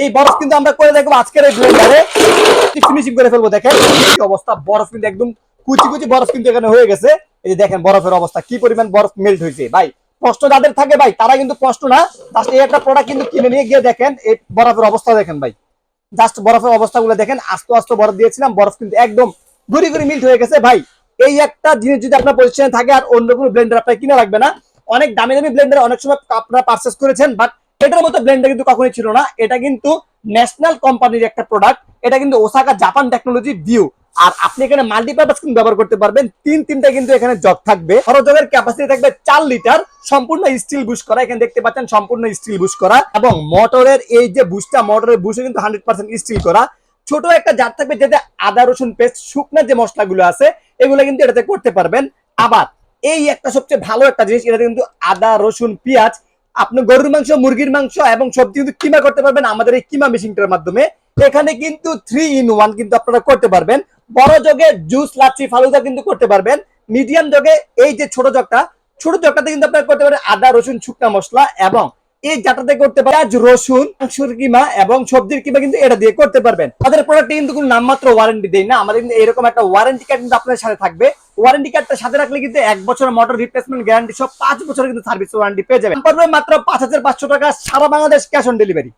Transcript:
এই বরফ কিন্তু আমরা করে দেখবো আজকের এই ব্লেন্ডারে ফিনিশিং করে ফেলবো। দেখেন কি অবস্থা, বরফ কিন্তু একদম কুচি কুচি বরফ কিন্তু এখানে হয়ে গেছে। এই যে দেখেন বরফের অবস্থা, কি পরিমাণ বরফ মেল্ট হয়েছে ভাই। কষ্ট যাদের থাকে ভাই তারা কিন্তু কষ্ট না, জাস্ট এই একটা প্রোডাক্ট কিন্তু কিনে নিয়ে গিয়ে দেখেন এই বরফের অবস্থা দেখেন ভাই। জাস্ট বরফের অবস্থাগুলো দেখেন, আস্তে আস্তে বরফ দিয়েছিলাম, বরফ কিন্তু একদম গুড়ি গুড়ি মিল্ট হয়ে গেছে ভাই। এই একটা জিনিস যদি আপনার পজিশনে থাকে আর অন্য কোনো ব্লেন্ডার আপনার কিনা লাগবে না। অনেক দামি দামি ব্লেন্ডার অনেক সময় আপনারা পারচেস করেছেন, বাট এটার মতো ব্লেন্ডার কিন্তু কখনোই ছিল না। এটা কিন্তু ন্যাশনাল কোম্পানির একটা প্রোডাক্ট, এটা কিন্তু ওসাকা জাপান টেকনোলজি ভিউ। আর আপনি এখানে মাল্টিপারপাস কিন্তু ব্যবহার করতে পারবেন। তিনটা কিন্তু এখানে জগ থাকবে, বড় জগের ক্যাপাসিটি থাকবে 4 লিটার, সম্পূর্ণ স্টিল বুশ করা। এখানে দেখতে পাচ্ছেন সম্পূর্ণ স্টিল বুশ করা, এবং মোটরের এই যে বুশটা, মোটরের বুশে কিন্তু 100% স্টিল করা। ছোট একটা জার থাকবে যেটা আদা রসুন পেস্ট, শুকনা যে মশলাগুলো আছে এগুলো কিন্তু এটাতে করতে পারবেন। আবার এই একটা সবচেয়ে ভালো একটা জিনিস, এটাতে কিন্তু আদা রসুন পেঁয়াজ, আপনি গরুর মাংস, মুরগির মাংস এবং সবজি কিন্তু কিমা করতে পারবেন আমাদের এই কিমা মেশিনটার মাধ্যমে। এখানে কিন্তু 3 in 1 কিন্তু আপনারা করতে পারবেন। বড় জগে জুস, লাচ্ছি, ফালুদা কিন্তু করতে পারবেন। মিডিয়াম জগে এই যে ছোট জগটা, ছোট জগটাতে কিন্তু আপনারা করতে পারেন আদা রসুন শুকনা মশলা, এবং এই জাটাতে করতে পারেন পেঁয়াজ রসুন মাংসের কিমা এবং সবজির কিমা কিন্তু এটা দিয়ে করতে পারবেন। আমাদের প্রোডাক্টে কিন্তু কোনো নামমাত্র ওয়ারেন্টি দেই না, আমাদের কিন্তু এরকম একটা ওয়ারেন্টি কার্ড কিন্তু আপনাদের সাথে থাকবে। ওয়ারেন্টি কার্ডটা সাথে রাখলে কিন্তু 1 বছরের মোটর রিপ্লেসমেন্ট গ্যারান্টি সহ 5 বছরের কিন্তু সার্ভিস ওয়ারেন্টি পেয়ে যাবেন। পড়বে মাত্র 5500 টাকা, সারা বাংলাদেশ ক্যাশ অন ডেলিভারি।